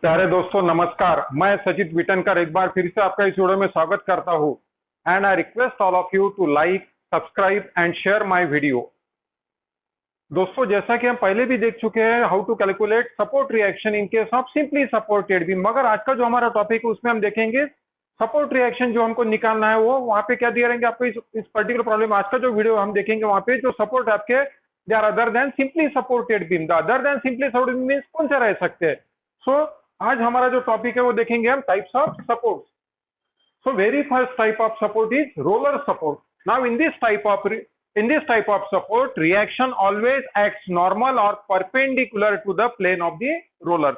प्यारे दोस्तों नमस्कार। मैं सचित विटनकर एक बार फिर से आपका इस वीडियो में स्वागत करता हूं and I request all of you to like, subscribe and share my video. दोस्तों जैसा कि हम पहले भी देख चुके हैं how to calculate support reaction in case of simply supported beam, मगर आज का जो हमारा टॉपिक है उसमें हम देखेंगे सपोर्ट रिएक्शन जो हमको निकालना है वो वहां पे क्या दिए रहेंगे आपको इस पर्टिकुलर प्रॉब्लम। आज का जो वीडियो हम देखेंगे वहां पे जो सपोर्ट आपके they are other than simply supported beam. The other than simply supported beam means कौन से रह सकते हैं। सो आज हमारा जो टॉपिक है वो देखेंगे हम types of support. So very first type of support is roller support. Now in this type of support reaction always acts normal or perpendicular to the plane of the roller.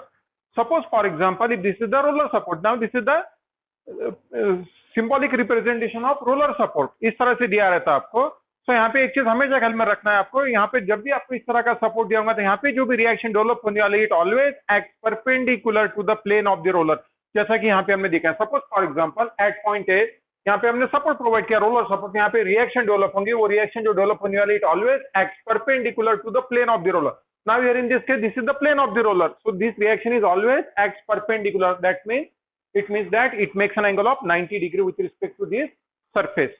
Suppose for example if this is the roller support, now this is the symbolic representation of roller support। इस तरह से दिया रहता है आपको। तो यहाँ पे एक चीज हमेशा ख्याल में रखना है आपको, यहाँ पे जब भी आपको इस तरह का सपोर्ट दिया होगा तो यहाँ पे जो भी रिएक्शन डेवलप होने वाली it always act perpendicular to the plane of the roller. जैसा कि यहाँ पे हमने देखा है, suppose for example at point A यहाँ पे हमने सपोर्ट प्रोवाइड किया रोलर सपोर्ट, यहाँ पे रिएक्शन डेवलप होंगी, वो रिएक्शन जो डेवलप होने वाली it always act perpendicular to the plane of the roller. Now here in this case this is the plane of the roller, so this reaction is always act perpendicular. That means it means that it makes an angle of 90 degree with respect to this surface।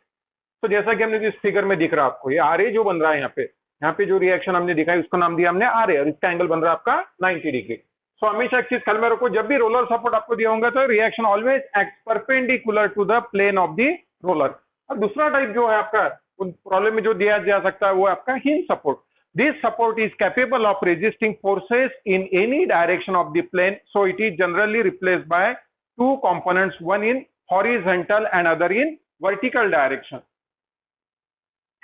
तो जैसा कि हमने इस figure में दिख रहा है आपको, ये आर ए जो बन रहा है यहाँ पे जो रिएक्शन हमने दिखा है उसका नाम दिया हमने आर ए, और इसका एंगल बन रहा है आपका 90 डिग्री। सो हमेशा एक चीज ख्याल में रखो, जब भी रोलर सपोर्ट आपको दिया होगा तो reaction always act perpendicular to the plane of the roller. और दूसरा टाइप जो है आपका प्रॉब्लम में जो दिया जा सकता है वो आपका hinge support. This support is capable of resisting forces in any direction of the plane, so it is generally replaced by two components, one in horizontal and other in vertical direction।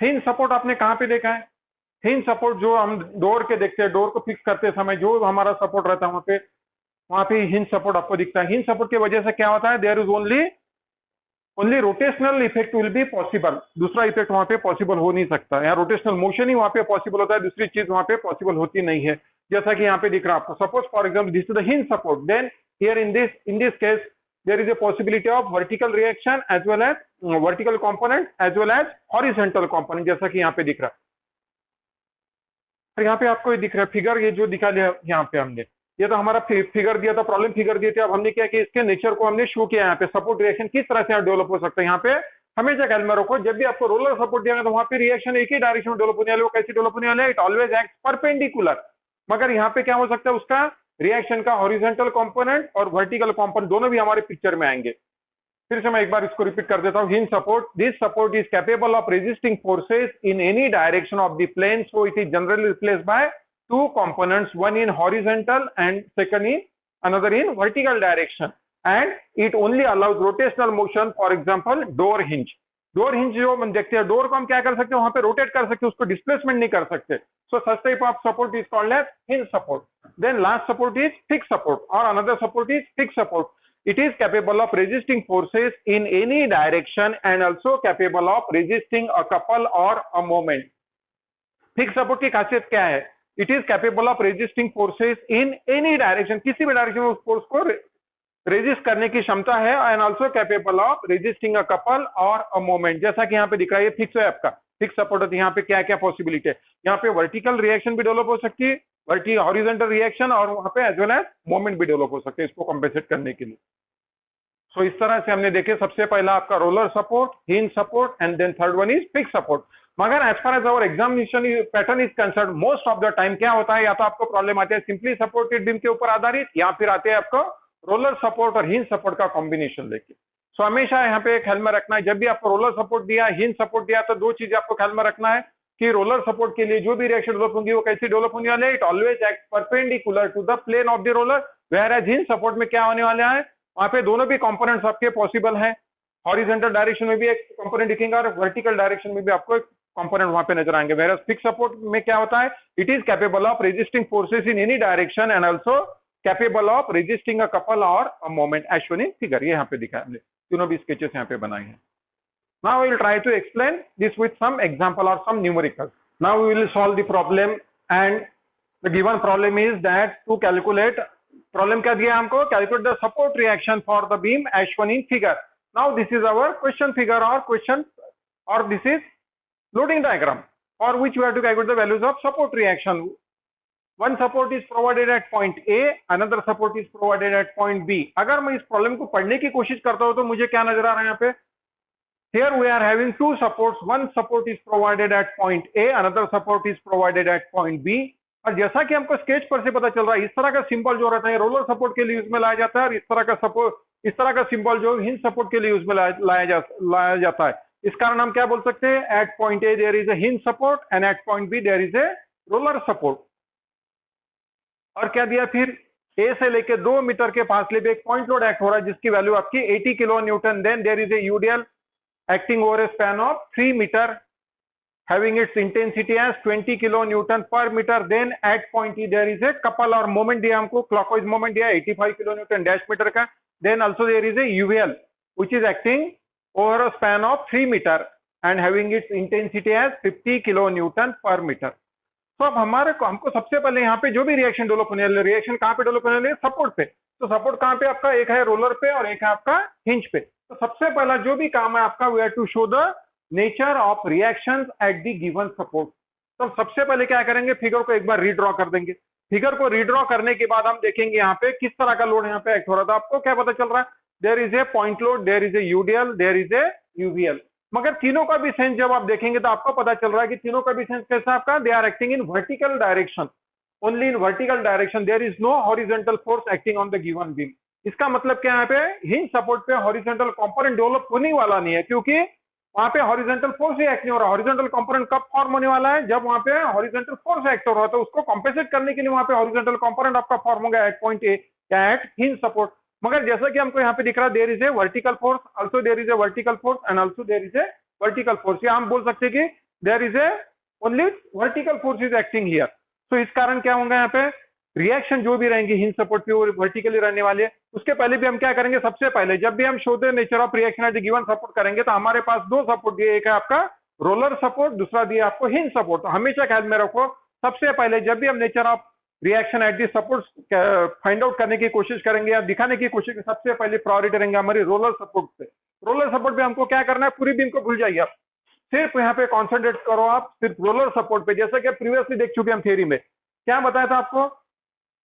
Hinge support आपने कहां पे देखा है? Hinge support जो हम door के देखते हैं, डोर को फिक्स करते समय जो हमारा सपोर्ट रहता है वहां पे हिंज सपोर्ट आपको दिखता है। हिंज सपोर्ट की वजह से क्या होता है, there is only rotational effect will be possible. दूसरा इफेक्ट वहां पे पॉसिबल हो नहीं सकता, यहाँ रोटेशनल मोशन ही वहां पे पॉसिबल होता है, दूसरी चीज वहां पे पॉसिबल होती नहीं है। जैसा कि यहाँ पे दिख रहा है आपको, suppose for example this is the hinge support, then here in this case there is a possibility of vertical reaction as well as vertical component as well as horizontal component, जैसा कि यहाँ पे दिख रहा है। और यहाँ पे आपको ये दिख रहा है फिगर, ये जो दिखा दिया यहाँ पे हमने, ये तो हमारा फिगर दिया था, प्रॉब्लम फिगर दिए थे। अब हमने क्या किया, इसके नेचर को हमने शो किया यहाँ पे, सपोर्ट रिएक्शन किस तरह से डेवलप हो सकता है। यहाँ पे हमेशा ख्याल में रखो, जब भी आपको रोलर सपोर्ट दिया तो वहां पे रिएक्शन एक ही डायरेक्शन में डेवलप होने वाले, वो कैसे डेवलप होने वाले, इट ऑलवेज एक्ट परपेंडिकुलर। मगर यहाँ पे क्या हो सकता है, उसका रिएक्शन का हॉरिजॉन्टल कंपोनेंट और वर्टिकल कंपोनेंट दोनों भी हमारे पिक्चर में आएंगे। फिर से मैं एक बार इसको रिपीट कर देता हूँ। Hinge support, this support is capable of resisting forces in any direction of the plane, so it is generally replaced by two components, one in horizontal and second in another in vertical direction, and it only allows rotational motion, for example door hinge। Door hinge जो हम देखते हैं, door को हम क्या कर सकते हैं, वहां पे रोटेट कर सकते हैं, उसको डिस्प्लेसमेंट नहीं कर सकते। So such type of support is called as hinge support. Then last support is fix support और another support is fix support. It is capable of resisting forces in any direction and also capable of resisting a couple और a moment. Fix support की खासियत क्या है, it is capable of resisting forces in any direction, किसी भी direction में उस force को रेजिस्ट करने की क्षमता है, and also capable of resisting a couple और अ मोमेंट। जैसा कि यहाँ पे दिख रहा है, ये फिक्स है आपका, फिक्स सपोर्ट है। यहाँ पे क्या क्या पॉसिबिलिटी है, यहाँ पे वर्टिकल रिएक्शन भी डेवलप हो सकती है, हॉरिजॉन्टल रिएक्शन, और वहां पे एज वेल एज मोमेंट भी डेवलप हो सकते हैं इसको कंपेंसेट करने के लिए। सो इस तरह से हमने देखे, सबसे पहला आपका roller support, hinge support, and then third one is fix support. मगर as far as our examination pattern is concern, most of the time क्या होता है, या तो आपको प्रॉब्लम आती है सिंपली सपोर्टेड बीम के ऊपर आधारित, या फिर आते हैं आपको रोलर सपोर्ट और हिंज सपोर्ट का कॉम्बिनेशन लेके। सो हमेशा यहाँ पे ख्याल में रखना है, जब भी आपको रोलर सपोर्ट दिया, हिंज सपोर्ट दिया, तो दो चीजें आपको ख्याल में रखना है कि रोलर सपोर्ट के लिए जो भी रिएक्शन डेवलप होंगी वो कैसी डेवलप होने वाले, it always act perpendicular to the plane of the roller. Whereas hinge support में क्या होने वाला है, वहां पे दोनों भी कंपोनेंट्स आपके पॉसिबल है, हॉरिजॉन्टल डायरेक्शन में भी एक कंपोनेंट दिखेगा और वर्टिकल डायरेक्शन में भी आपको एक कंपोनेंट वहां पे नजर आएंगे। वेयर फिक्स सपोर्ट में क्या होता है, it is capable of resisting forces in any direction and also capable of resisting a couple और a moment as shown in figure. ये यहाँ पे दिखा है हमने, तीनों भी स्केचेस यहाँ पे बनाए हैं। Now we will try to explain this with some example और some numerical. Now we will solve the problem, and the given problem is that to calculate, problem क्या दिया हमको, calculate the support reaction for the beam as shown in figure. Now this is our question figure और question, और this is loading diagram for which we have to calculate the values of support reaction। One support is provided at point A, another support is provided at point B. अगर मैं इस problem को पढ़ने की कोशिश करता हूं तो मुझे क्या नजर आ रहा है यहाँ पे, here we are having two supports, one support is provided at point A, another support is provided at point B। और जैसा कि हमको स्केच पर से पता चल रहा है, इस तरह का सिंबल जो रहता है रोलर सपोर्ट के लिए यूज में लाया जाता है, और इस तरह का सिंबल जो हिंज सपोर्ट के लिए यूज में लाया जाता है। इस कारण हम क्या बोल सकते हैं, at point A there is a hinge support and at point B there is a roller support. और क्या दिया फिर, ए से लेके 2 मीटर के फासले पे एक पॉइंट लोड एक्ट हो रहा है जिसकी वैल्यू आपकी 80 kilo newton. Then there is a UDL acting over a span of 3 meter having its intensity as 20 kilo Newton per meter। then at point E there is a couple और moment दिया हमको, clockwise moment दिया 85 kilo Newton dash metre का। then also there is a UVL which is acting over a span of 3 meter and having its intensity as 50 kilo Newton per meter। तो अब हमको सबसे पहले यहाँ पे जो भी रिएक्शन डेवलप होने वाले, रिएक्शन कहाँ पे डेवलप होने वाले, सपोर्ट पे। तो सपोर्ट कहाँ पे आपका, एक है रोलर पे और एक है आपका हिंज पे। तो सबसे पहला जो भी काम है आपका, we have to show the nature of reactions at the given support. तो सबसे पहले क्या करेंगे, फिगर को एक बार रीड्रॉ कर देंगे। फिगर को रीड्रॉ करने के बाद हम देखेंगे यहाँ पे किस तरह का लोड यहाँ पे एक्ट हो रहा था। आपको क्या पता चल रहा है, there is a point load, there is a UDL, there is a UVL. मगर तीनों का भी सेंस जब आप देखेंगे तो आपको पता चल रहा है कि तीनों का भी सेंस कैसा आपका, they are acting in vertical direction, only in vertical direction, there is no horizontal force acting on the given beam. इसका मतलब क्या, यहाँ पे हिंज सपोर्ट पे हॉरिजॉन्टल कंपोनेंट डेवलप होने वाला नहीं है, क्योंकि वहां पे हॉरिजॉन्टल फोर्स ही एक्ट नहीं हो रहा। हॉरिजॉन्टल कंपोनेंट कब फॉर्म होने वाला है, जब वहां पे हॉरिजॉन्टल फोर्स एक्ट हो रहा है। तो उसको कॉम्पेंसेट करने के लिए वहां पे हॉरिजॉन्टल कंपोनेंट आपका फॉर्म होगा एट पॉइंट ए या एट हिंज सपोर्ट। मगर जैसा कि हमको यहाँ पे दिख रहा है, there is a vertical force, also there is a vertical force and also there is a vertical force. या हम बोल सकते हैं कि there is a only vertical force is acting here. तो इस कारण क्या होगा, यहाँ पे रिएक्शन जो भी रहेंगे हिंज सपोर्ट पे वो वर्टिकली रहने वाले हैं। उसके पहले भी हम क्या करेंगे, सबसे पहले जब भी हम show the nature of reaction at the given support करेंगे तो हमारे पास दो सपोर्ट दिए, एक है आपका रोलर सपोर्ट, दूसरा दिया आपको हिंज सपोर्ट। तो हमेशा ख्याल में रखो, सबसे पहले जब भी हम nature of reaction at the support find out करने की कोशिश करेंगे या दिखाने की कोशिश, सबसे पहले प्रायोरिटी रहेंगे हमारी रोलर सपोर्ट पे। रोलर सपोर्ट पे हमको क्या करना है, पूरी बीम को भूल जाइए आप, सिर्फ यहाँ पे कॉन्सेंट्रेट करो आप सिर्फ रोलर सपोर्ट पे। जैसा कि प्रीवियसली देख चुके हम थियरी में, क्या बताया था आपको,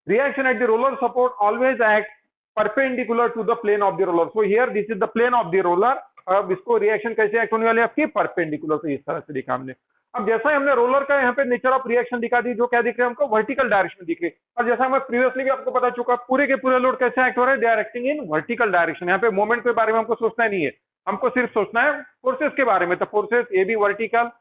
reaction at the roller support always acts perpendicular to the plane of the roller। so here this is the plane of the roller। अब इसको रिएक्शन कैसे एक्ट होने वाली है आपकी, परपेंडिकुलर। तो इस तरह से दिखा हमने। अब जैसा ही हमने रोलर का यहाँ पे नेचर ऑफ रिएक्शन दिखा दी, जो क्या दिख रहा है हमको, वर्टिकल डायरेक्शन दिख रही है। और जैसा हमें प्रीवियसली भी आपको पता चुका, पूरे के पूरे लोड कैसे एक्ट हो रहे हैं, they are acting in vertical direction. यहाँ पे मोमेंट के बारे में हमको सोचना नहीं है, हमको सिर्फ सोचना है फोर्सेस के बारे में। तो फोर्सेस ये भी vertical,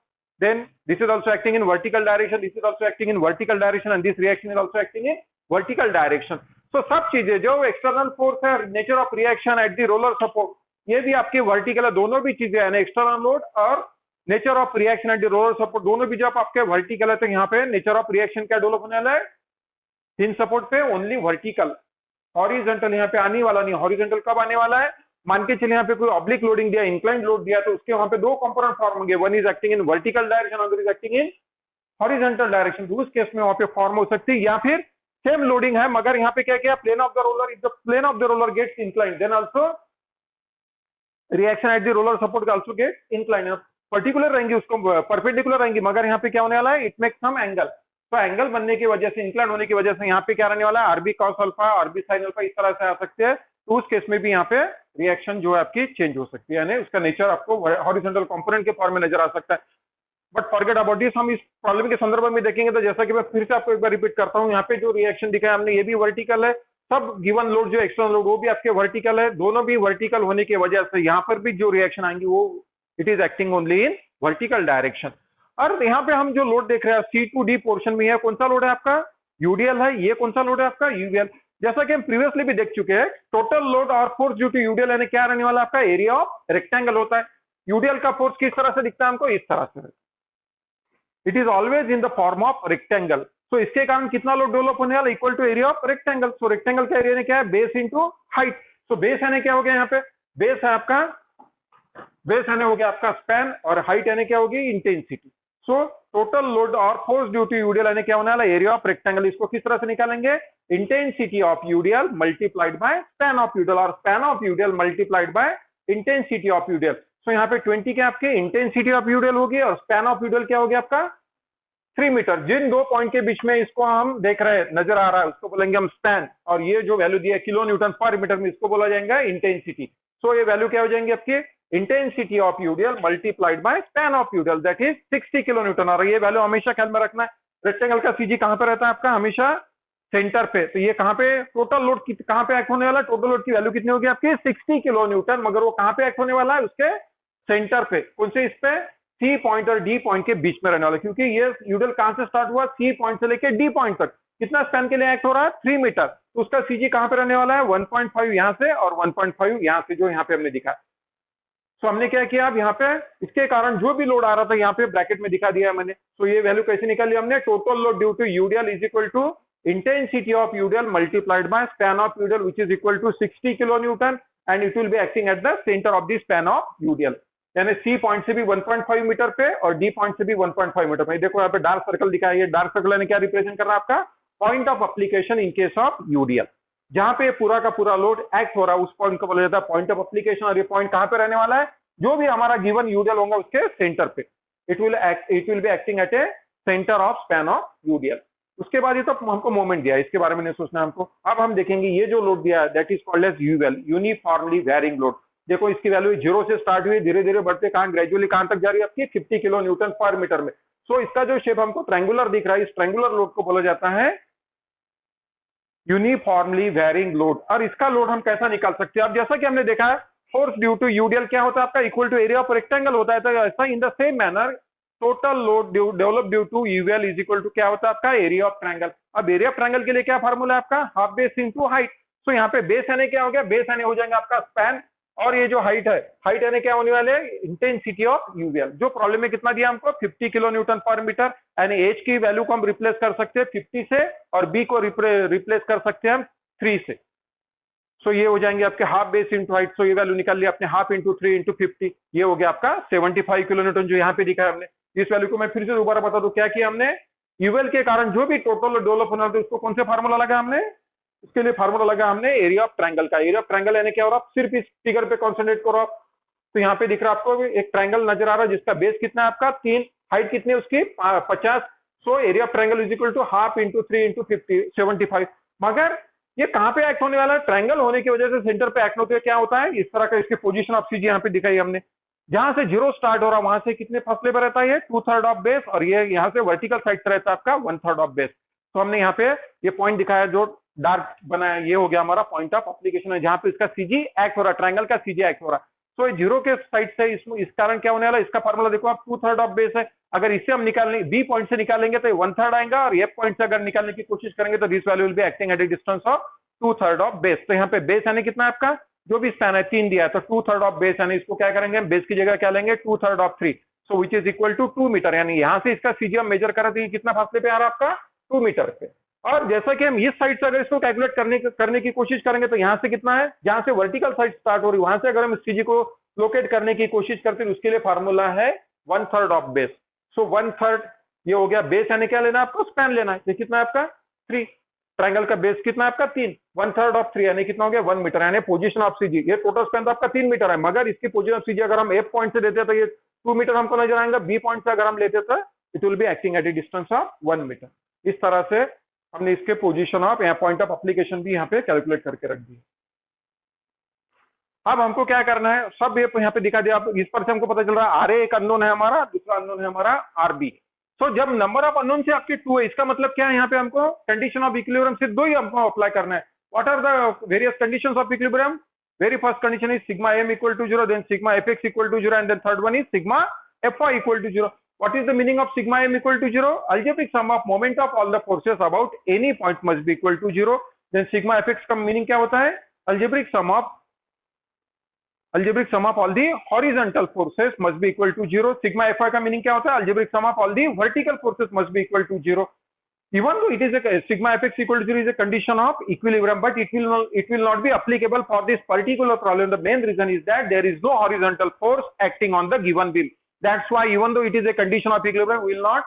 then this is also acting in vertical direction, this is also acting in vertical direction and this reaction is also acting in vertical direction। so सब चीजें जो एक्सटर्नल फोर्स है, nature of reaction at the roller support, ये भी आपकी vertical है। दोनों भी चीजें है, एक्सटर्नल लोड और nature of reaction at the roller support, दोनों भी जब आपके वर्टिकल है तो यहाँ पे नेचर ऑफ रिएक्शन क्या डेवलप होने वाला है, हिंज सपोर्ट पे ओनली वर्टिकल, हॉरिजॉन्टल यहाँ पे आने वाला नहीं। हॉरिजॉन्टल कब आने वाला है, मान के चलिए यहाँ पे कोई ऑब्लिक लोडिंग दिया, इंक्लाइंड लोड दिया, तो उसके वहां पे दो कंपोनेंट फॉर्म होंगे, one is acting in vertical direction, other is acting in horizontal direction. तो उस केस में वहां पे फॉर्म हो सकती है। या फिर सेम लोडिंग है मगर यहाँ पे क्या किया, plane of the roller, if the plane of the roller gets inclined then also reaction at the roller support also get inclined. Particular रहेंगी, उसको परपेंडिकुलर रहेंगी, मगर यहाँ पे क्या होने वाला है, इट मेक्स सम एंगल। तो एंगल बनने की वजह से, इंक्लाइंड होने की वजह से यहाँ पे क्या रहने वाला है, RB cos alpha, RB sine alpha, इस तरह से आ सकते हैं। तो उस केस में भी यहाँ पे रिएक्शन जो है आपकी चेंज हो सकती है, यानी उसका नेचर आपको हॉरिजॉन्टल कंपोनेंट के फॉर्म में नजर आ सकता है। बट फॉरगेट अबाउट दिस, हम इस प्रॉब्लम के संदर्भ में देखेंगे तो जैसा कि मैं फिर से आपको एक बार रिपीट करता हूँ, यहाँ पे जो रिएक्शन दिखाया हमने ये भी वर्टिकल है, सब गिवन लोड जो एक्सटर्नल लोड वो भी आपके वर्टिकल है। दोनों भी वर्टिकल होने की वजह से यहाँ पर भी जो रिएक्शन आएंगी वो it is acting only in vertical direction. और यहाँ पे हम जो लोड देख रहे हैं C2D पोर्शन में है, कौन सा लोड है आपका, यूडीएल है। ये कौन सा लोड है आपका, यूवीएल। जैसा कि हम प्रीवियसली भी देख चुके हैं, टोटल लोड और फोर्स ड्यू टू यूडीएल यानी क्या रहने वाला आपका, एरिया ऑफ रेक्टेंगल होता है। यूडीएल का फोर्स किस तरह से दिखता है हमको, इस तरह से, it is always in the form of rectangle. तो इसके कारण कितना लोड डेवलप होने वाला, equal to area of rectangle. So rectangle का एरिया क्या है, बेस इंटू हाइट। तो बेस यानी क्या हो गया, यहाँ पे बेस है आपका, बेस यानी हो गया आपका स्पैन, और हाइट यानी क्या होगी, इंटेंसिटी। सो टोटल लोड और फोर्स ड्यू टू यूडीएल यानी क्या होने वाला, एरिया ऑफ रेक्टेंगल। इसको किस तरह से निकालेंगे, intensity of UDL multiplied by span of UDL, और span of UDL multiplied by intensity of UDL. So यहाँ पे 20 के आपके इंटेंसिटी ऑफ यूडीएल होगी और स्पैन ऑफ यूडीएल क्या हो गया आपका 3 मीटर। जिन दो पॉइंट के बीच में इसको हम देख रहे हैं, नजर आ रहा है, उसको बोलेंगे हम स्पैन, और ये जो वैल्यू दिया है किलो न्यूटन पर मीटर में, इसको बोला जाएगा इंटेंसिटी। सो ये वैल्यू क्या हो जाएंगे आपकी, intensity of UDL multiplied by span of UDL, that is 60 kilo Newton. और ये वैल्यू हमेशा ख्याल में रखना है, रेक्टेंगल का सीजी कहां पर रहता है आपका, हमेशा सेंटर पे। तो ये कहां पे टोटल लोड कहां पे एक्ट होने वाला है, टोटल लोड की वैल्यू कितनी होगी आपकी 60 किलो न्यूटन, मगर वो कहां पे एक्ट होने वाला है, उसके सेंटर पे। कौन से, इस पे सी पॉइंट और डी पॉइंट के बीच में रहने वाला, क्योंकि ये यूडीएल कहां से स्टार्ट हुआ, सी पॉइंट से लेकर डी पॉइंट तक। कितना स्पैन के लिए एक्ट हो रहा है, 3 मीटर। तो उसका सीजी कहां पे रहने वाला है, 1.5 यहां से और 1.5 यहां से, जो यहाँ पे हमने दिखा। तो हमने क्या किया, अब यहाँ पे इसके कारण जो भी लोड आ रहा था यहाँ पे ब्रैकेट में दिखा दिया मैंने। तो ये वैल्यू कैसे निकाली हमने, total load due to UDL is equal to intensity of UDL multiplied by span of UDL, which is equal to 60 kilo newton, and it will be acting at the centre of the span of UDL. यानी C point से भी 1.5 metre पे और D point से भी 1.5 metre पे। देखो यहाँ पे डार्क सर्कल दिखाया है, डार्क सर्कल यानी क्या रिप्रेजेंट कर रहा है आपका, point of application in case of UDL. जहां पे पूरा का पूरा लोड एक्ट हो रहा है उस पॉइंट को बोला जाता है पॉइंट ऑफ एप्लीकेशन। और ये पॉइंट कहां पे रहने वाला है, जो भी हमारा गिवन यूडीएल होगा उसके सेंटर पे, it will be acting at A centre of span of UDL. उसके बाद ये तो हमको मोमेंट दिया है, इसके बारे में नहीं सोचना हमको। अब हम देखेंगे ये जो लोड दिया है, that is called as UL, uniformly varying load. देखो इसकी वैल्यू 0 से स्टार्ट हुई, धीरे धीरे बढ़ते कहां, ग्रेजुअली कहां तक जा रही है आपकी 50 किलो न्यूटन पर मीटर में। सो इसका जो शेप हमको ट्रायंगुलर दिख रहा है, इस ट्रायंगुलर लोड को बोला जाता है यूनिफॉर्मली वेरिंग लोड। और इसका लोड हम कैसा निकाल सकते हैं, अब जैसा कि हमने देखा है फोर्स ड्यू टू यूडीएल क्या होता है आपका, equal to area of rectangle होता है। तो ऐसा in the same manner total load develop due to UL is equal to क्या होता है आपका, एरिया ऑफ ट्रायंगल। अब एरिया ऑफ ट्रायंगल के लिए क्या फार्मूला है आपका, half base into height. So यहाँ पे बेस यानी क्या हो गया, बेस यानी हो जाएगा आपका स्पैन, और ये जो हाइट है, हाइट यानी क्या होने वाले, इंटेंसिटी ऑफ यूएल। जो प्रॉब्लम में कितना दिया हमको, 50 किलो न्यूटन पर मीटर। यानी एच की वैल्यू को हम रिप्लेस कर सकते हैं 50 से, और बी को रिप्लेस कर सकते हैं हम 3 से। सो ये हो जाएंगे आपके हाफ बेस इंटू हाइट। सो ये वैल्यू निकाल लिया आपने, हाफ इंटू 3 इंटू 50, ये हो गया आपका 75 किलो न्यूटन, जो यहाँ पे दिखा है हमने। इस वैल्यू को मैं फिर से दोबारा बता दूं, क्या किया हमने, यूएल के कारण जो भी टोटल डेवलप होना था उसको कौन से फार्मूला लगा हमने, उसके लिए फार्मूला लगा हमने एरिया ऑफ ट्रायंगल का। एरिया ऑफ ट्रायंगल यानी क्या हो रहा है, सिर्फ इस फिगर पे कॉन्सेंट्रेट करो आप। तो यहाँ पे दिख रहा है आपको एक ट्रायंगल नजर आ रहा है जिसका बेस कितना है आपका 3, हाइट कितनी है उसकी 50। So area of triangle is equal to half into 3 into 50, 75। मगर ये कहां पे एक्ट होने वाला है, ट्रायंगल होने की वजह से सेंटर पे एक्ट होते हुए क्या होता है, इस तरह का इसकी पोजीशन ऑफ सीजी यहाँ पे दिखाई हमने। जहां से 0 स्टार्ट हो रहा है वहां से कितने फासले पर रहता है, 2/3 ऑफ बेस, और ये यहाँ से वर्टिकल साइड से रहता है आपका 1/3 ऑफ बेस। तो हमने यहाँ पे ये पॉइंट दिखाया जो डार्क बनाया, ये हो गया हमारा पॉइंट ऑफ एप्लीकेशन है, जहां पे इसका सीजी एक्ट हो रहा है, ट्रायंगल का सीजी एक्ट हो रहा है। तो ये 0 के साइड से इस कारण क्या होने वाला है, इसका फार्मूला देखो आप, 2/3 ऑफ बेस है। अगर इससे हम निकालने बी पॉइंट से निकालेंगे तो 1/3 आएगा, और एफ पॉइंट से अगर निकालने की कोशिश करेंगे तो this value will be acting at a distance of 2/3 of base. तो यहाँ पे बेस यानी कितना है आपका, जो भी स्पैन है 3 दिया है, तो 2/3 ऑफ बेस यानी इसको क्या करेंगे, बेस की जगह क्या लेंगे 2/3 of 3, so which is equal to 2 metre. यानी यहाँ से इसका सीजी हम मेजर कर रहे थे, कितना फासले पे आ रहा है आपका 2 मीटर पे। और जैसा कि हम इस साइड से अगर इसको कैलकुलेट करने की कोशिश करेंगे तो यहाँ से कितना है, जहां से वर्टिकल साइड स्टार्ट हो रही है वहां से अगर हम सीजी को लोकेट करने की कोशिश करते हैं, उसके लिए फार्मूला है 1/3 ऑफ बेस। सो 1/3 ये हो गया, बेस यानी क्या लेना है आपको, स्पैन लेना है। ये कितना है आपका 3, ट्रायंगल का बेस कितना है आपका 3, 1/3 ऑफ 3 यानी कितना हो गया 1 मीटर, यानी पोजीशन ऑफ सीजी। ये टोटल स्पैन तो आपका 3 मीटर है, मगर इसकी पोजीशन ऑफ सीजी अगर हम एफ पॉइंट से देते तो ये 2 मीटर हमको नजर आएगा, बी पॉइंट से अगर हम लेते तो it will be acting at a distance of 1 metre. इस तरह से हमने इसके पोजीशन ऑफ यहाँ पॉइंट ऑफ एप्लीकेशन भी यहाँ पे कैलकुलेट करके रख दी। अब हमको क्या करना है, सब ये यहाँ पे दिखा दिया। अब इस पर से हमको पता चल रहा है आरए एक अननोन है हमारा, दूसरा अननोन है हमारा आरबी। तो जब नंबर ऑफ अननोन से आपकी 2 है, इसका मतलब क्या है, यहाँ पे हमको कंडीशन ऑफ इक्विलिब्रियम सिर्फ 2 ही हमको अप्लाई करना है। What are the various conditions of equilibrium, very first condition is sigma M equal to 0, then sigma FX equal to 0, and then third one is sigma FY equal to 0। What is the meaning of sigma m equal to 0? Algebraic sum of moment of all the forces about any point must be equal to 0. Then sigma fx का meaning क्या होता है, algebraic sum of all the horizontal forces must be equal to 0. Sigma fy का meaning क्या होता है, algebraic sum of all the vertical forces must be equal to 0. Even though it is a sigma fx equal to 0 is a condition of equilibrium, but it will not be applicable for this particular problem. The main reason is that there is no horizontal force acting on the given beam. That's why even though it is a condition of equilibrium, we will not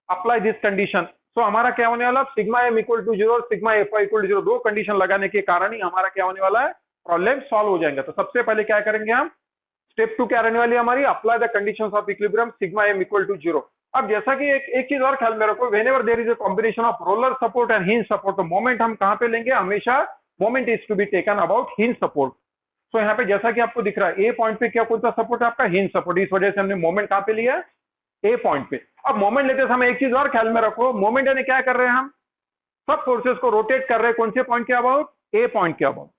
apply this condition. So हमारा क्या होने वाला, sigma m equal to 0 और sigma fy equal to 0 दो condition लगाने के कारण ही हमारा क्या होने वाला है, प्रॉब्लम सॉल्व हो जाएगा। तो सबसे पहले क्या करेंगे हम, स्टेप 2 क्या रहने वाली है हमारी, apply the conditions of equilibrium sigma m equal to 0। अब जैसा कि एक चीज और ख्याल में रखो, whenever there is a combination of roller support and hinge support, तो मोमेंट हम कहां पे लेंगे, हमेशा moment is to be taken about hinge support. तो यहाँ पे जैसा कि आपको दिख रहा है ए पॉइंट पे क्या कौन सा सपोर्ट है आपका, हिंज सपोर्ट, इस वजह से हमने मोमेंट कहां पे लिया, ए पॉइंट पे। अब मोमेंट लेते समय एक चीज और ख्याल में रखो, मोमेंट यानी क्या कर रहे हैं हम, सब फोर्सेस को रोटेट कर रहे हैं कौन से पॉइंट के अबाउट, ए पॉइंट के अबाउट।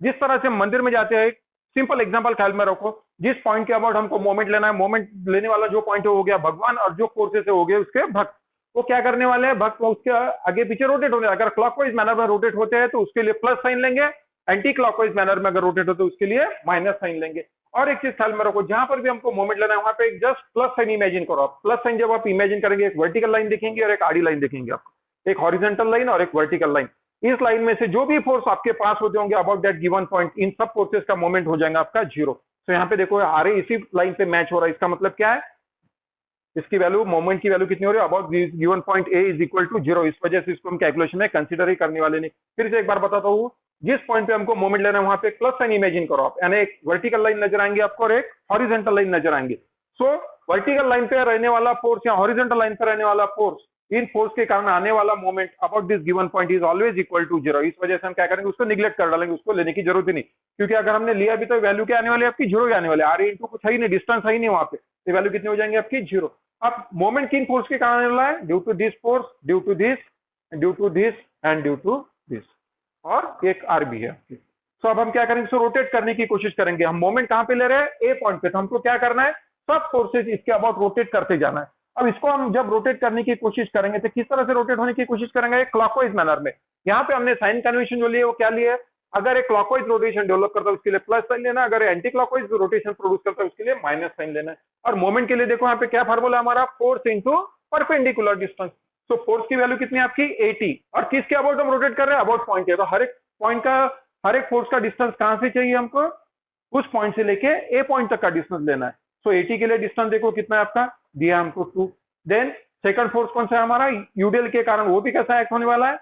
जिस तरह से मंदिर में जाते हैं, सिंपल एग्जांपल ख्याल में रखो, जिस पॉइंट के अबाउट हमको मोमेंट लेना है, मोमेंट लेने वाला जो पॉइंट है हो गया भगवान, और जो फोर्सेस है हो गए उसके भक्त। वो क्या करने वाले हैं, भक्त उसके आगे पीछे रोटेट होने, अगर क्लॉकवाइज मैनर में रोटेट होते हैं तो उसके लिए प्लस साइन लेंगे, एंटी क्लॉकवाइज मैनर में अगर रोटेट होते तो उसके लिए माइनस साइन लेंगे। और एक चीज ख्याल में रखो, जहां पर भी हमको मोमेंट लेना है वहां पे जस्ट प्लस साइन इमेजिन करो आप। प्लस साइन जब आप इमेजिन करेंगे, एक वर्टिकल लाइन दिखेंगे और एक आड़ी लाइन दिखेंगे आपको, एक हॉरिजॉन्टल लाइन और एक वर्टिकल लाइन। इस लाइन में से जो भी फोर्स आपके पास होते होंगे अबाउट दैट गिवन पॉइंट, इन सब फोर्सेस का मोमेंट हो जाएगा आपका जीरो। तो यहाँ पे देखो आर इसी लाइन पे मैच हो रहा है, इसका मतलब क्या है, इसकी वैल्यू, मोमेंट की वैल्यू कितनी हो रही है, about given point A is equal to zero. इस वजह से इसको हम कैलकुलेशन में कंसीडर ही करने वाले नहीं। फिर से एक बार बताता हूँ, जिस पॉइंट पे हमको मोमेंट लेना है वहां पे प्लस साइन इमेजिन करो आप, यानी एक वर्टिकल लाइन नजर आएंगे आपको और एक हॉरिजॉन्टल लाइन नजर आएंगे। सो वर्टिकल लाइन पे रहने वाला फोर्स या हॉरिजॉन्टल लाइन पे रहने वाला फोर्स, इन फोर्स के कारण आने वाला moment about this given point is always equal to zero. इस वजह से हम क्या करेंगे, उसको निग्लेक्ट कर डालेंगे, उसको लेने की जरूरत ही नहीं, क्योंकि अगर हमने लिया भी तो वैल्यू क्या आने वाली है आपकी, जीरो आने वाले, आर इंटू कुछ है ही नहीं, डिस्टेंस है ही नहीं वहां पे, तो वैल्यू कितनी हो जाएंगे आपकी, जीरो। अब मोमेंट किन फोर्स के कारण आने वाला है, due to this force, due to this, due to this and due to this, और एक आर भी है आपकी। तो अब हम क्या करेंगे, इसको रोटेट करने की कोशिश करेंगे। हम मोमेंट कहां पे ले रहे हैं, ए पॉइंट पे, तो हमको क्या करना है, सब फोर्सेज इसके अबाउट रोटेट करते जाना है। अब इसको हम जब रोटेट करने की कोशिश करेंगे तो किस तरह से रोटेट होने की कोशिश करेंगे, क्लॉकवाइज मैनर में। यहाँ पे हमने साइन कन्वेंशन जो लिए वो क्या लिए, अगर एक क्लॉकवाइज रोटेशन डेवलप करता है उसके लिए प्लस साइन लेना, अगर एंटी क्लॉकवाइज रोटेशन प्रोड्यूस करता है उसके लिए माइनस साइन लेना है। और मोमेंट के लिए देखो यहाँ पे क्या फार्मूला हमारा, फोर्स इंटू परपेंडिकुलर डिस्टेंस। तो फोर्स की वैल्यू कितनी है आपकी 80, और किसके अबाउट हम रोटेट कर रहे हैं, अबाउट पॉइंट है। तो हर एक पॉइंट का, हर एक फोर्स का डिस्टेंस कहां से चाहिए हमको, उस पॉइंट से लेके ए पॉइंट तक का डिस्टेंस लेना है। सो 80 के लिए डिस्टेंस देखो कितना है आपका, दिया हमको 2। देन सेकंड फोर्स कौन सा है हमारा, यूडीएल के कारण वो भी कैसा एक्ट होने वाला है,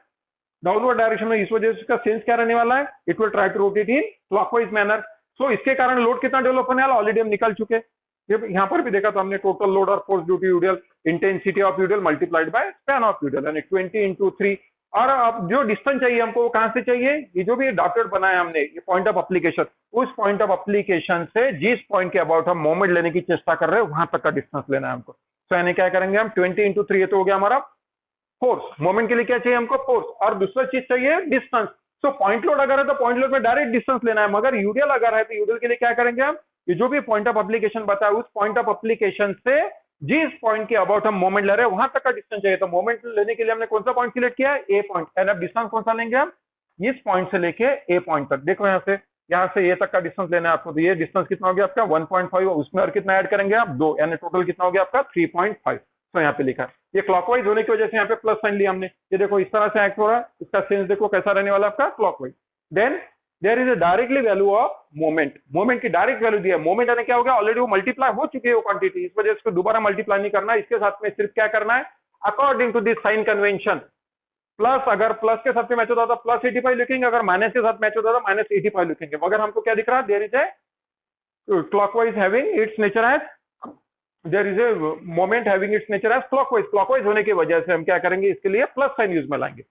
डाउनवर्ड डायरेक्शन में। इस वजह से इसका सेंस क्या रहने वाला है, it will try to rotate in clockwise manner. So इसके कारण लोड कितना डेवलप होने वाला, ऑलरेडी हम निकल चुके। यहाँ पर भी देखा तो हमने टोटल लोड और force due to UDL, intensity of UDL multiplied by span of UDL, यानी 20 इंटू 3। और अब जो डिस्टेंस चाहिए हमको वो कहां से चाहिए, ये जो भी डॉटेड बनाया हमने, ये पॉइंट ऑफ एप्लीकेशन, उस पॉइंट ऑफ एप्लीकेशन से जिस पॉइंट के अबाउट हम मोमेंट लेने की चेष्टा कर रहे हैं वहां तक का डिस्टेंस लेना है हमको। तो यानी क्या करेंगे हम, 20 इंटू 3, ये तो हो गया हमारा फोर्स। मोमेंट के लिए क्या चाहिए हमको, फोर्स, और दूसरा चीज चाहिए डिस्टेंस। सो पॉइंट लोड अगर है तो पॉइंट लोड में डायरेक्ट डिस्टेंस लेना है, मगर यूडीएल अगर है तो यूडीएल के लिए क्या करेंगे हम, ये जो भी पॉइंट ऑफ एप्लीकेशन बताया उस पॉइंट ऑफ एप्लीकेशन से जिस पॉइंट के अबाउट हम मोमेंट ले रहे हैं वहां तक का डिस्टेंस चाहिए। तो मोमेंट लेने के लिए हमने कौन सा पॉइंट सिलेक्ट किया है, ए पॉइंट। एंड अब डिस्टेंस कौन सा लेंगे हम, इस पॉइंट से लेके ए पॉइंट तक। देखो यहाँ से ए तक का डिस्टेंस लेना है आपको, तो ये डिस्टेंस कितना हो गया आपका 1.5, उसमें और कितना ऐड करेंगे आप 2, यानी टोटल कितना हो गया आपका 3.5। तो यहाँ पे लिखा है, ये क्लॉकवाइज होने की वजह से यहाँ पे प्लस साइन लिया हमने। ये देखो इस तरह से एक्ट हो रहा है, इसका सेंस देखो कैसा रहने वाला आपका, clockwise. Then there is a directly value of moment, moment की डायरेक्ट वैल्यू दी है। मोमेंट यानी क्या हो गया, ऑलरेडी वो मल्टीप्लाई हो चुकी है वो क्वांटिटी, इस वजह से इसको दोबारा मल्टीप्लाई नहीं करना है। इसके साथ में सिर्फ क्या करना है, according to this sign convention, plus, अगर प्लस के साथ में मैच होता था प्लस 85 लिखेंगे, अगर माइनस के साथ मैच होता था माइनस 85 लिखेंगे। मगर हमको क्या दिख रहा है, there is a clockwise having its nature as, there is a moment having its nature as clockwise. Clockwise होने की वजह से हम क्या करेंगे, इसके लिए प्लस साइन यूज में लाएंगे।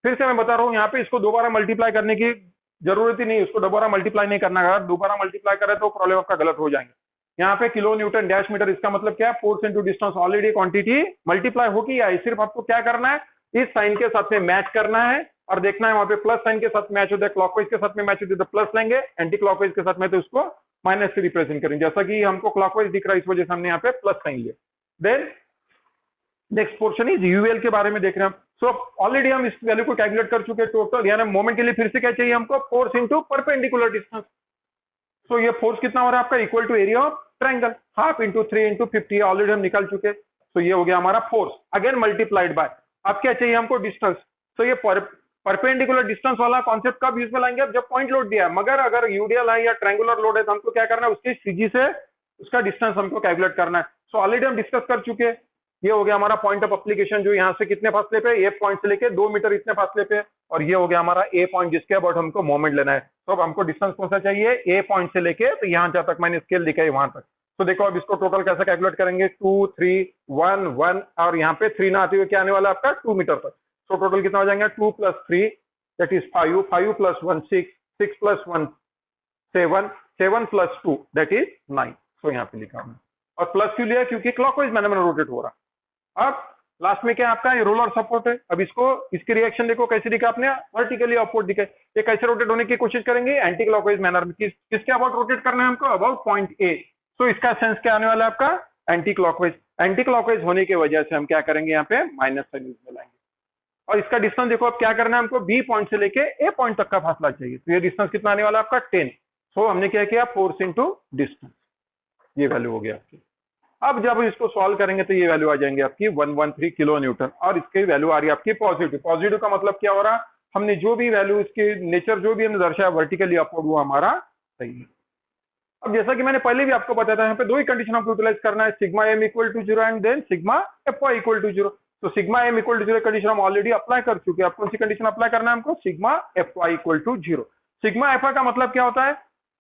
फिर से मैं बता रहा हूँ, यहाँ पे इसको दोबारा मल्टीप्लाई करने की जरूरत ही नहीं, उसको दोबारा मल्टीप्लाई नहीं करना। अगर दोबारा मल्टीप्लाई करें तो प्रॉब्लम आपका गलत हो जाएंगे। यहाँ पे किलो न्यूटन डैश मीटर, इसका मतलब क्या है, force into distance, already quantity multiply होगी आई, सिर्फ आपको क्या करना है, इस साइन के साथ में मैच करना है और देखना है वहां पे प्लस साइन के साथ मैच होता है, क्लॉकवाइज के साथ में मैच होती है तो प्लस लेंगे, एंटी क्लॉकवाइज के साथ में तो उसको माइनस से रिप्रेजेंट करेंगे। जैसा कि हमको क्लॉकवाइज दिख रहा है इस वजह से हमने यहाँ पे प्लस साइन लिया। Then next portion is UL के बारे में देख रहे हैं हम। सो ऑलरेडी हम इस वैल्यू को कैलकुलेट कर चुके हैं टोटल, यानी मोमेंट के लिए फिर से क्या चाहिए हमको, force into perpendicular distance. So ये फोर्स कितना हो रहा है आपका, equal to area of triangle, half into 3 into 50, already हम निकाल चुके। तो ये हो गया हमारा फोर्स, अगेन मल्टीप्लाइड बाय, अब क्या चाहिए हमको, डिस्टेंस। तो ये परपेंडिकुलर डिस्टेंस वाला कॉन्सेप्ट कब यूज में लाएंगे, अब जब पॉइंट लोड दिया है। मगर अगर यूडीएल है या ट्रायंगुलर लोड है तो हमको क्या करना है, उसकी सीजी से उसका डिस्टेंस हमको कैलकुलेट करना है। सो ऑलरेडी हम डिस्कस कर चुके हैं। ये हो गया हमारा पॉइंट ऑफ एप्लीकेशन, जो यहाँ से कितने फासले पे, ए पॉइंट से लेके 2 मीटर इतने फासले पे, और ये हो गया हमारा ए पॉइंट जिसके अबाउट हमको मोमेंट लेना है। तो अब हमको डिस्टेंस कौन सा चाहिए, ए पॉइंट से लेके, तो यहाँ जहाँ तक मैंने स्केल दिखाई वहां तक। तो देखो अब इसको टोटल कैसे कैलकुलेट करेंगे, 2 3 1 1 और यहाँ पे 3 ना आते हुए क्या आने वाला है आपका 2 मीटर तक। तो टोटल कितना हो जाएगा 2 + 3 दैट इज 5, 5 + 1 6, 6 + 1 7, 7 + 2 दैट इज 9। सो यहाँ पे लिखा हमने, और प्लस क्यों लिया, क्योंकि क्लॉकवाइज मैनर में रोटेट हो रहा। अब लास्ट में क्या आपका ये रोलर सपोर्ट है। अब इसको इसकी रिएक्शन देखो कैसे दिखा आपने, वर्टिकली अपवर्ड दिखा। ये कैसे रोटेट होने की कोशिश करेंगे, एंटी क्लॉकवाइज मैनर में। किसके अबाउट रोटेट करना है हमको, अबाउट पॉइंट ए। तो इसका सेंस क्या आने वाला है आपका, एंटी क्लॉकवाइज। एंटी क्लॉकवाइज होने की वजह से हम क्या करेंगे, यहाँ पे माइनस साइन यूज में लाएंगे। और इसका डिस्टेंस देखो अब क्या करना है हमको, बी पॉइंट से लेके ए पॉइंट तक का फासला चाहिए। तो ये डिस्टेंस कितना आने वाला है आपका 10। सो हमने क्या किया, फोर्स इंटू डिस्टेंस, ये वैल्यू हो गया आपकी। अब जब इसको सॉल्व करेंगे तो ये वैल्यू आ जाएंगे आपकी 113 किलो न्यूटन, और इसकी वैल्यू आ रही है आपकी पॉजिटिव। पॉजिटिव का मतलब क्या हो रहा, हमने जो भी वैल्यू इसके नेचर जो भी हमने दर्शाया वर्टिकली अपवर्ड, वो हमारा सही है। अब जैसा कि मैंने पहले भी आपको बताया था, यहाँ पे दो ही कंडीशन आपको यूटिलाइज करना है, sigma M equal to 0 and then sigma F Y equal to 0। तो sigma M equal to 0 condition हम ऑलरेडी अप्लाई कर चुके हैं। अब कौन सी कंडीशन अप्लाई करना है हमको, sigma F Y equal to 0। Sigma F का मतलब क्या होता है,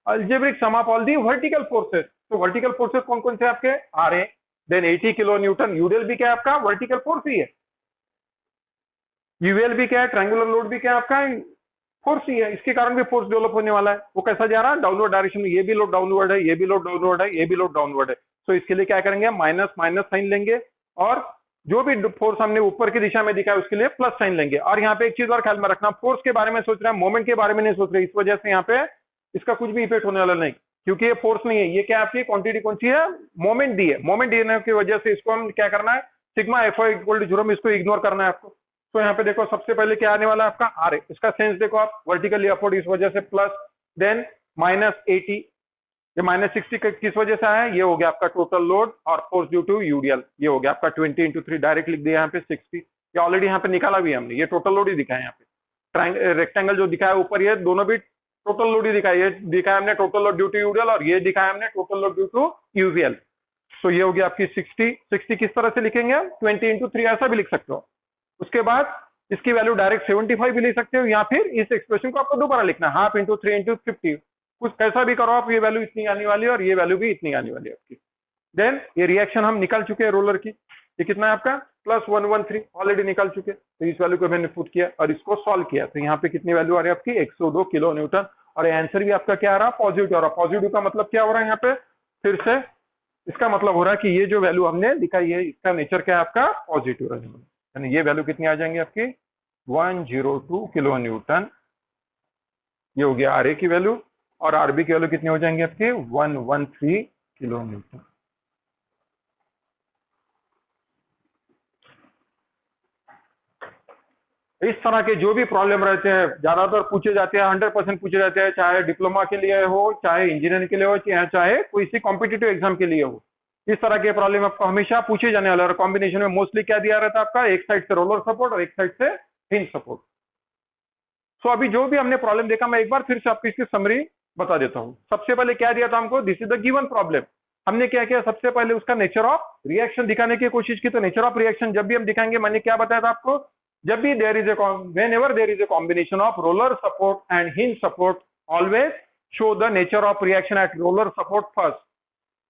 algebraic sum of all the vertical forces. तो वर्टिकल फोर्सेस कौन कौन से आपके, R A, then 80 kilo newton. UDL भी क्या है आपका, वर्टिकल फोर्स ही है। यूएल भी क्या है, ट्रायंगुलर लोड भी क्या है आपका, फोर्स ही है। इसके कारण भी फोर्स डेवलप होने वाला है। वो कैसा जा रहा है, डाउनवर्ड डायरेक्शन में। ये भी लोड डाउनवर्ड है, ये भी लोड डाउनवर्ड है, ये भी लोड डाउनवर्ड है। तो इसके लिए क्या करेंगे, माइनस माइनस साइन लेंगे, और जो भी फोर्स हमने ऊपर की दिशा में दिखाया उसके लिए प्लस साइन लेंगे। और यहाँ पे एक चीज और ख्याल में रखना, फोर्स के बारे में सोच रहे हैं, मोमेंट के बारे में नहीं सोच रहे। इस वजह से यहाँ पे इसका कुछ भी इफेक्ट होने वाला नहीं, क्योंकि ये फोर्स नहीं है। ये क्या आपकी क्वांटिटी कौन सी है, मोमेंट दी है। मोमेंट देने की वजह से इसको हम क्या करना है, सिग्मा एफ इक्वल टू 0 में इसको इग्नोर करना है आपको। तो यहाँ पे देखो सबसे पहले क्या आने वाला है आपका आर ए। इसका सेंस देखो आप, वर्टिकली अपवर्ड इस वजह से प्लस, देन -80, ये -60 किस वजह से आया है, ये हो गया आपका टोटल लोड, और फोर्स ड्यू टू यूडीएल ये हो गया आपका 20 × 3 डायरेक्ट लिख दिया यहाँ पे 60। ये ऑलरेडी यहाँ पे निकाला भी हमने, ये टोटल लोड ही दिखाया यहाँ पे। रेक्टेंगल जो दिखाया ऊपर, ये दोनों भी टोटल लोड ही दिखाया। ये दिखाया हमने total load due to UDL, और ये दिखाया हमने total load due to UVL. तो ये हो गया आपकी 60 किस तरह से लिखेंगे, 20 × 3 ऐसा भी लिख सकते हो। उसके बाद इसकी वैल्यू डायरेक्ट 75 भी ले सकते हो, या फिर इस एक्सप्रेशन को आपको दोबारा लिखना है, हाफ इंटू 3 × 50। कुछ कैसा भी करो आप, ये वैल्यू इतनी आने वाली है और ये वैल्यू भी इतनी आने वाली है आपकी। देन ये रिएक्शन हम निकाल चुके हैं रोलर की, ये कितना है आपका +113 ऑलरेडी निकाल चुके। तो इस वैल्यू को मैंने पुट किया और इसको सॉल्व किया, तो यहाँ पे कितनी वैल्यू आ रही है आपकी 102 किलो न्यूटन। और आंसर भी आपका क्या आ रहा है, पॉजिटिव आ रहा है। पॉजिटिव का मतलब क्या हो रहा है यहाँ पे, फिर से इसका मतलब हो रहा है कि ये जो वैल्यू हमने दिखाई है इसका नेचर क्या है आपका, पॉजिटिव है। यानी ये वैल्यू कितनी आ जाएंगी आपकी 102 किलो न्यूटन। ये हो गया आर ए की वैल्यू, और आरबी की वैल्यू कितनी हो जाएंगे आपके 113 किलो न्यूटन। इस तरह के जो भी प्रॉब्लम रहते हैं ज्यादातर पूछे जाते हैं, 100% पूछे जाते हैं, चाहे डिप्लोमा के लिए हो, चाहे इंजीनियरिंग के लिए हो, चाहे कोई सी कॉम्पिटिटिव एग्जाम के लिए हो। इस तरह के प्रॉब्लम आपको हमेशा पूछे जाने वाले। और कॉम्बिनेशन में मोस्टली क्या दिया रहता है आपका, एक साइड से रोलर सपोर्ट और एक साइड से हिंज सपोर्ट। सो अभी जो भी हमने प्रॉब्लम देखा, मैं एक बार फिर से आपको इसकी समरी बता देता हूँ। सबसे पहले क्या दिया था हमको, this is the given problem. हमने क्या किया, सबसे पहले उसका नेचर ऑफ रिएक्शन दिखाने की कोशिश की। तो नेचर ऑफ रिएक्शन जब भी हम दिखाएंगे, मैंने क्या बताया था आपको, जब भी whenever there is a combination of roller support and hinge support, always show the nature of reaction at roller support first।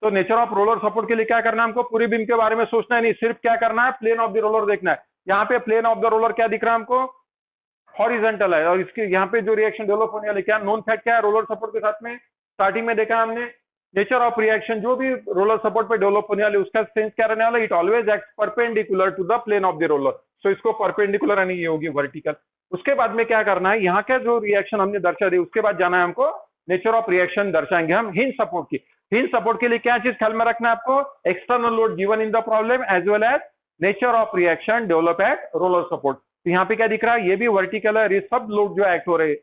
तो नेचर ऑफ रोलर सपोर्ट के लिए क्या करना है हमको, पूरी बीम के बारे में सोचना है नहीं, सिर्फ क्या करना है, प्लेन ऑफ द रोलर देखना है। यहाँ पे प्लेन ऑफ द रोलर क्या दिख रहा है हमको, हॉरिजॉन्टल है। और इसके यहाँ पे जो रिएक्शन डेवलप होने वाले क्या नोन फैक्ट क्या है, रोलर सपोर्ट के साथ में स्टार्टिंग में देखा हमने नेचर ऑफ रिएक्शन, जो भी रोलर सपोर्ट पे डेवलप होने वाले उसका सेंस क्या रहने वाला, it always act perpendicular to the plane of the roller. So इसको परपेंडिकुलर यानी ये होगी वर्टिकल। उसके बाद में क्या करना है, यहाँ का जो रिएक्शन हमने दर्शा दी, उसके बाद जाना है हमको नेचर ऑफ रिएक्शन दर्शाएंगे हम हिंज सपोर्ट की। हिंज सपोर्ट के लिए क्या चीज ख्याल में रखना है आपको, external load given in the problem as well as nature of reaction develop at roller support. तो यहाँ पे क्या दिख रहा है, ये भी वर्टिकल है, ये सब लोड जो एक्ट हो रहे हैं,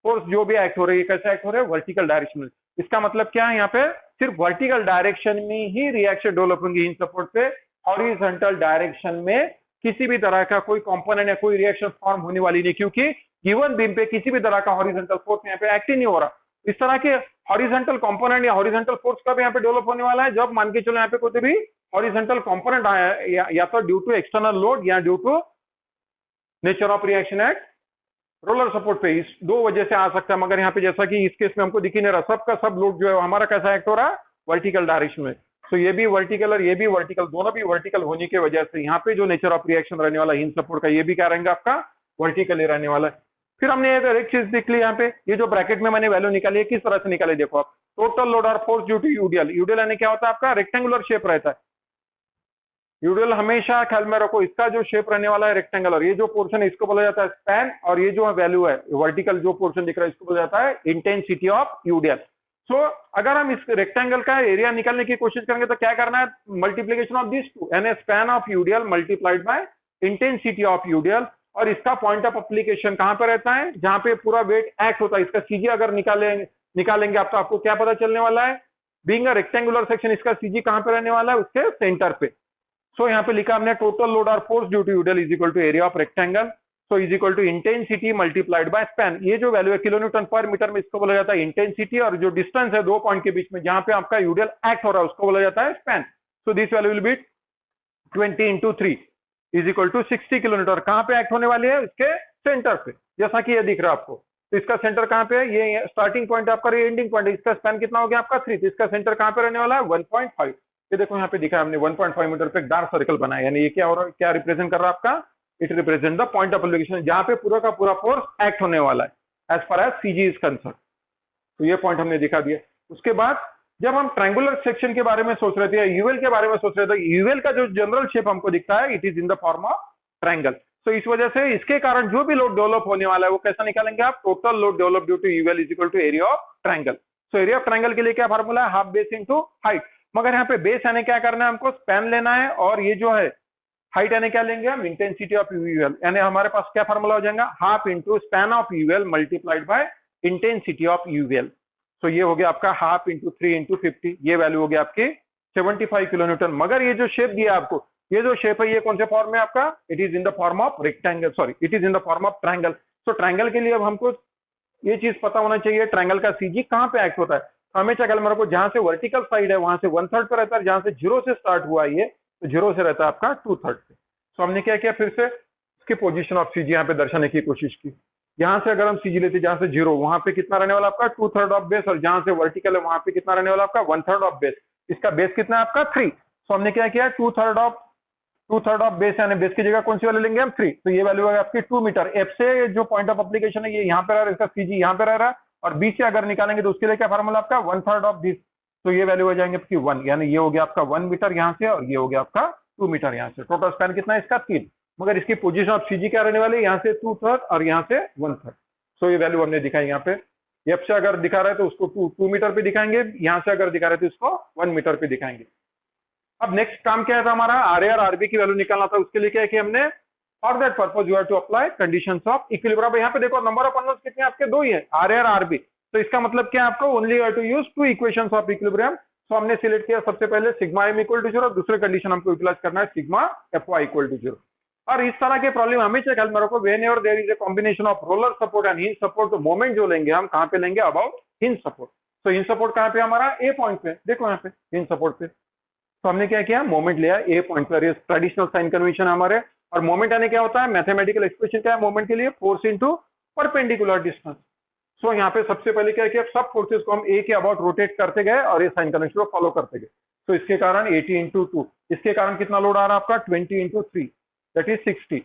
फोर्स जो भी एक्ट हो रही है, कैसे एक्ट हो रहे हैं, वर्टिकल डायरेक्शन में। इसका मतलब क्या है, यहाँ पे सिर्फ वर्टिकल डायरेक्शन में ही रिएक्शन डेवलप होंगी हिंज सपोर्ट पे। हॉरिजॉन्टल डायरेक्शन में किसी भी तरह का कोई कंपोनेंट या कोई रिएक्शन फॉर्म होने वाली नहीं, क्योंकि गिवन बीम पे किसी भी तरह का हॉरिजॉन्टल फोर्स यहाँ पे एक्ट ही नहीं हो रहा। इस तरह के हॉरिजॉन्टल कंपोनेंट या हॉरिजॉन्टल फोर्स कब यहाँ पे डेवलप होने वाला है, जब मान के चलो यहाँ पे कोई भी हॉरिजॉन्टल कंपोनेंट आया या तो ड्यू टू एक्सटर्नल लोड या due to nature of reaction at roller support पे। इस दो वजह से आ सकता है, मगर यहाँ पे जैसा कि इस केस में हमको दिख ही नहीं रहा, सबका सब लोड जो है हमारा कैसा एक्ट हो रहा है, वर्टिकल डायरेक्शन में। सो ये भी वर्टिकल और ये भी वर्टिकल, दोनों भी वर्टिकल होने की वजह से यहाँ पे जो नेचर ऑफ रिएक्शन रहने वाला हिंज सपोर्ट का, ये भी क्या रहेगा आपका वर्टिकल ही रहने वाला है। फिर हमने एक चीज देख ली यहाँ पे, ये जो ब्रैकेट में मैंने वैल्यू निकाली है किस तरह से निकाली देखो आप। टोटल लोड और force due to UDL, UDL यानी क्या होता है आपका रेक्टेंगुलर शेप रहता है। यूडीएल हमेशा ख्याल में रखो, इसका जो शेप रहने वाला है रेक्टेंगुलर, ये जो पोर्शन है इसको बोला जाता है स्पैन, और ये जो वैल्यू है वर्टिकल जो पोर्शन दिख रहा है इसको बोला जाता है इंटेंसिटी ऑफ यूडीएल। सो अगर हम इस रेक्टेंगल का एरिया निकालने की कोशिश करेंगे तो क्या करना है, मल्टीप्लीकेशन ऑफ दिस टू, यानी span of UDL multiplied by intensity of UDL. और इसका पॉइंट ऑफ एप्लीकेशन कहां पर रहता है, जहां पे पूरा वेट एक्ट होता है। इसका सीजी अगर निकालेंगे आप तो आपको क्या पता चलने वाला है, बीइंग अ रेक्टेंगुलर सेक्शन इसका सीजी कहां पे रहने वाला है, उसके सेंटर पे। सो यहाँ पे लिखा हमने टोटल लोड और force due to UDL is equal to area of rectangle, so is equal to intensity multiplied by span. ये जो वैल्यू है किलोन्यूटन पर मीटर में, इसको बोला जाता है इंटेंसिटी, और जो डिस्टेंस है दो पॉइंट के बीच में जहां पे आपका यूडीएल एक्ट हो रहा है उसको बोला जाता है span. So this value will be 20 into 3 is equal to 60 kilometre. कहां पे एक्ट होने वाली है, इसके सेंटर पे, जैसा कि ये दिख रहा है आपको। तो इसका सेंटर कहां पे है, ये स्टार्टिंग पॉइंट आपका, ये एंडिंग पॉइंट है। इसका स्पैन कितना हो गया आपका 3, तो इसका सेंटर कहां पे रहने वाला है 1.5। ये देखो यहाँ पे दिखा हमने 1.5 मीटर पे एक डार्क सर्कल बनाया, यानी ये क्या हो रहा है, क्या रिप्रेजेंट कर रहा है आपका, it represent the point of application जहां पे पूरा का पूरा फोर्स एक्ट होने वाला है as far as CG is concern. तो ये पॉइंट हमने दिखा दिया। उसके बाद जब हम ट्रायंगुलर सेक्शन के बारे में सोच रहे थे, यूएल के बारे में सोच रहे थे, यूएल का जो जनरल शेप हमको दिखता है it is in the form of triangle. तो इस वजह से इसके कारण जो भी लोड डेवलप होने वाला है वो कैसा निकालेंगे आप, total load develop due to UL is equal to area of triangle. So area of triangle के लिए क्या फॉर्मूला है, हाफ बेस इंटू हाइट। मगर यहाँ पे बेस यानी क्या करना है, हमको स्पैन लेना है, और ये जो है हाइट यानी क्या लेंगे हम, इंटेंसिटी ऑफ यूएल। यानी हमारे पास क्या फॉर्मूला हो जाएगा, half into span of UL multiplied by intensity of UL. तो ये हो गया आपका हाफ इंटू 3 इंटू 50, ये वैल्यू हो गया आपकी 75 किलोन्यूटन। मगर ये जो शेप दिया आपको, ये जो शेप है ये कौन से फॉर्म में आपका, it is in the form of rectangle, sorry it is in the form of triangle. So triangle के लिए अब हमको ये चीज पता होना चाहिए, ट्रायंगल का सीजी कहां पे एक्ट होता है। हमेशा ख्याल में रखो, जहां से वर्टिकल साइड है वहां से 1/3 पे रहता है, जहां से 0 से स्टार्ट हुआ ये तो 0 से रहता है आपका 2/3 पे। तो हमने क्या किया, फिर से इसकी पोजीशन ऑफ सीजी यहाँ पे दर्शाने की कोशिश की। यहाँ से अगर हम सीजी लेते, जहां से 0 वहां पे कितना रहने वाला आपका 2/3 ऑफ बेस, और जहां से वर्टिकल है वहां पे कितना रहने वाला आपका 1/3 ऑफ बेस। इसका बेस कितना है आपका 3। तो हमने क्या किया, 2/3 ऑफ बेस, यानी बेस की जगह कौन सी वाली लेंगे हम 3। तो ये वैल्यू है आपकी 2 मीटर। एफ से जो पॉइंट ऑफ एप्लीकेशन है ये यहाँ पे रह रहा है, इसका सीजी यहाँ पे रह रहा है, और बी से अगर निकालेंगे तो उसके लिए क्या फार्मूला आपका 1/3 ऑफ दिस। तो ये वैल्यू हो जाएंगे आपकी 1, यानी ये हो गया आपका 1 मीटर यहाँ से, और ये हो गया आपका 2 मीटर यहाँ से। टोटल स्पैन कितना है इसका 3। मगर इसकी पोजीशन ऑफ सीजी क्या रहने वाली है, यहाँ से 2/3 और यहाँ से 1/3। सो ये वैल्यू हमने दिखाई यहाँ पे। एफ से अगर दिखा रहा है तो उसको 2 मीटर पे दिखाएंगे, यहाँ से अगर दिखा रहे तो इसको 1 मीटर पे दिखाएंगे। अब नेक्स्ट काम क्या था हमारा, आर ए और आरबी की वैल्यू निकालना था। उसके लिए क्या है कि हमने for that purpose you have to apply conditions of equilibrium. यहाँ पे देखो नंबर ऑफ अननोन्स कितने आपके, 2 ही है, आर ए और आरबी। तो इसका मतलब क्या, आपको only have to use 2 equations of equilibrium. So हमने सिलेक्ट किया सबसे पहले सिग्मा एम इक्वल टू 0, दूसरे कंडीशन हमको यूटिलाइज करना है sigma F Y equal to 0। और इस तरह के प्रॉब्लम हमेशा ख्याल में रखो, whenever there is a combination of roller support and hinge support, तो मोमेंट जो लेंगे हम कहां पे लेंगे, अबाउट हिंज सपोर्ट। तो हिंज सपोर्ट कहां पे हमारा ए पॉइंट पे, देखो यहाँ पे हिंज सपोर्ट पे। तो हमने क्या किया, मोमेंट लिया ए पॉइंट पर, ये ट्रेडिशनल साइन कन्वेंशन हमारे। और मोमेंट यानी क्या होता है, मैथमेटिकल एक्सप्रेशन क्या है मोमेंट के लिए, फोर्स इंटू परपेंडिकुलर डिस्टेंस। सो यहाँ पे सबसे पहले क्या किया, सब फोर्सेस को हम ए के अबाउट रोटेट करते गए और ये साइन कन्वेंशन को फॉलो करते गए। तो इसके कारण 80 इंटू 2, इसके कारण कितना लोड आ रहा है आपका 20 इंटू 3 दैट इज 60।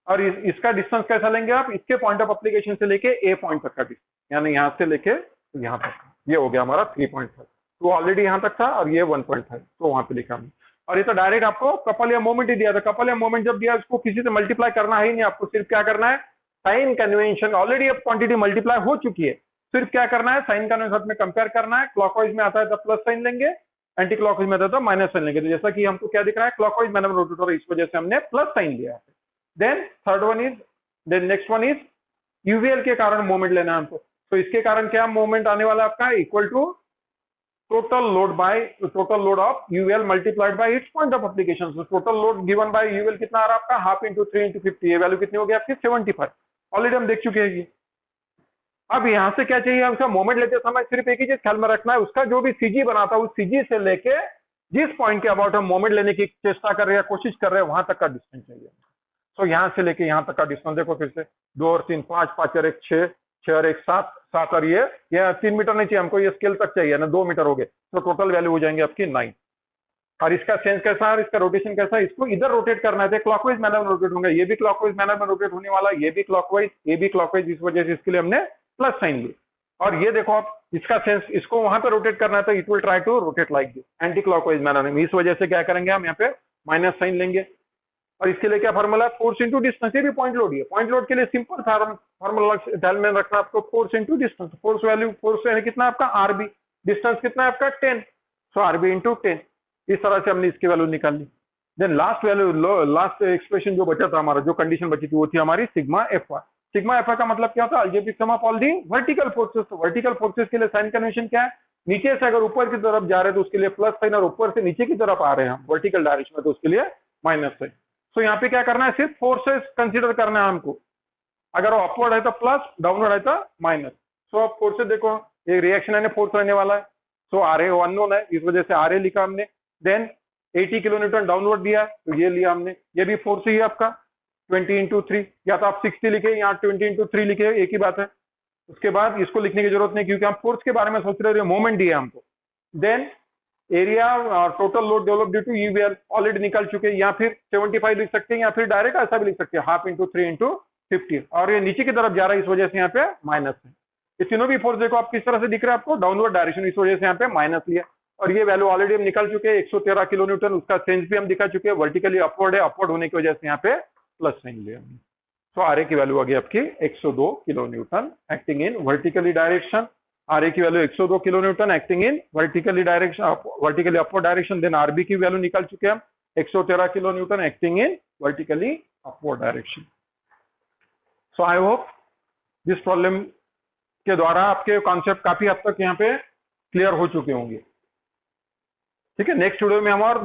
और इसका डिस्टेंस कैसा लेंगे आप, इसके पॉइंट ऑफ एप्लीकेशन से लेके ए पॉइंट तक का डिस्टेंस, यानी यहाँ से लेके यहाँ तक, ये हो गया हमारा 3.5। तो ऑलरेडी यहाँ तक था और ये 1.5, तो वहां पे लिखा हमने। और ये तो डायरेक्ट आपको कपल या मोमेंट ही दिया था। कपल या मोमेंट जब दिया उसको किसी से मल्टीप्लाई करना है ही नहीं, आपको सिर्फ क्या करना है, साइन कन्वेंशन, ऑलरेडी अब क्वांटिटी मल्टीप्लाई हो चुकी है, सिर्फ क्या करना है, साइन कन्वेंशन में कंपेयर करना है। क्लॉकवाइज में आता है तो प्लस साइन लेंगे, एंटी क्लॉकवाइज में आता है तो माइनस साइन लेंगे। तो जैसा कि हमको क्या दिख रहा है, क्लॉकवाइज मैनर रोटेटर, इस वजह से हमने प्लस साइन लिया है। Then third one is, then next one is UVL के कारण मोमेंट लेना है हमको। तो इसके कारण क्या मोमेंट आने वाला है आपका, equal to total load of UL multiplied by its point of application. So total load given by UL कितना आ रहा है आपका, हाफ इंटू 3 इंटू 50, ये वैल्यू कितनी हो गई आपकी 75। ऑलरेडी हम देख चुके हैं ये। अब यहाँ से क्या चाहिए, हमसे मोमेंट लेते समय सिर्फ एक ही चीज ख्याल में रखना है, उसका जो भी सीजी बना था उस सीजी से लेके जिस पॉइंट के अबाउट हम मोमेंट लेने की चेष्टा कर रहे हैं, कोशिश कर रहे हैं, वहां तक का डिस्टेंस चाहिए। तो यहाँ से लेके यहाँ तक का डिस्टेंस देखो फिर से, 2 और 3 5, 5 और 1 6, 6 और 1 7, 7 और ये 3 मीटर नहीं चाहिए हमको, ये स्केल तक चाहिए ना, 2 मीटर हो गए। तो टोटल वैल्यू हो जाएंगे आपकी 9। और इसका सेंस कैसा है और इसका रोटेशन कैसा है, इसको इधर रोटेट करना है, क्लॉकवाइज मैनर में रोटेट होंगे, ये भी क्लॉकवाइज मैनर में रोटेट होने वाला, ये भी क्लॉकवाइज, ये भी क्लॉकवाइज, इस वजह से इसके लिए हमने प्लस साइन ली। और ये देखो आप, इसका सेंस, इसको वहां पे रोटेट करना है तो it will try to rotate like this, anti clockwise manner में, इस वजह से क्या करेंगे हम यहाँ पे माइनस साइन लेंगे। और इसके लिए क्या फॉर्मूला है, फोर्स इंटू डिस्टेंस, ये भी पॉइंट लोड है, पॉइंट लोड के लिए सिंपल फॉर्मूला ध्यान में रखना आपको, force into distance, force value, force कितना आपका आरबी, डिस्टेंस कितना है आपका 10, सो आरबी इंटू 10, इस तरह से हमने इसकी वैल्यू निकाल ली। Then last value, last expression जो बचा था हमारा, जो कंडीशन बची थी वो थी हमारी sigma F R. Sigma F R का मतलब क्या होता है, algebraic sum of all the vertical forces. तो वर्टिकल फोर्सेस के लिए साइन कन्वेंशन क्या है, नीचे से अगर ऊपर की तरफ जा रहे हैं तो उसके लिए प्लस साइन, और ऊपर से नीचे की तरफ आ रहे हैं वर्टिकल डायरेक्शन में तो उसके लिए माइनस साइन। सो यहाँ पे क्या करना है, सिर्फ फोर्सेस कंसिडर करना है हमको, अगर वो अपवर्ड है तो प्लस, डाउनवर्ड है तो माइनस। सो अब फोर्सेस देखो, एक रिएक्शन है फोर्स रहने वाला है, सो आर ए अननोन है, इस वजह से आर ए लिखा हमने। देन 80 किलो न्यूटन डाउनवर्ड दिया तो ये लिया हमने, ये भी फोर्स ही है आपका 20 इंटू 3, या तो आप 60 लिखे, यहाँ 20 इंटू 3 लिखे, एक ही बात है। उसके बाद इसको लिखने की जरूरत नहीं क्योंकि हम फोर्स के बारे में सोच रहे हैं, मोमेंट दिया हमको। देन एरिया और total load develop due to UVL already निकल चुके हैं, या फिर 75 लिख सकते हैं, या फिर डायरेक्ट ऐसा भी लिख सकते हैं, हाफ इंटू 3 इंटू 50, और ये नीचे की तरफ जा रहा है इस वजह से यहाँ पे माइनस है। ये तीनों भी फोर्स देखो आप किस तरह से दिख रहा है आपको, डाउनवर्ड डायरेक्शन, इस वजह से यहाँ पे माइनस लिया। और ये वैल्यू ऑलरेडी हम निकल चुके हैं 113 किलो न्यूटन, उसका सेंस भी हम दिखा चुके हैं, वर्टिकली अपवर्ड है, अपवर्ड होने की वजह से यहाँ पे प्लस साइन लिया हमने। सो आर ए की वैल्यू आ गई आपकी 102 kilo newton acting in vertically direction. R A की value 102 kilo newton acting in vertically direction, vertically upward direction. Then RB की वैल्यू निकाल चुके हैं हम 113 kilo newton acting in vertically upward direction. So I hope this problem के द्वारा आपके concept काफी हद तक यहाँ पे क्लियर हो चुके होंगे। ठीक है, नेक्स्ट वीडियो में हम और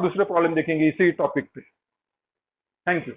दूसरे प्रॉब्लम देखेंगे इसी टॉपिक पे। Thank you.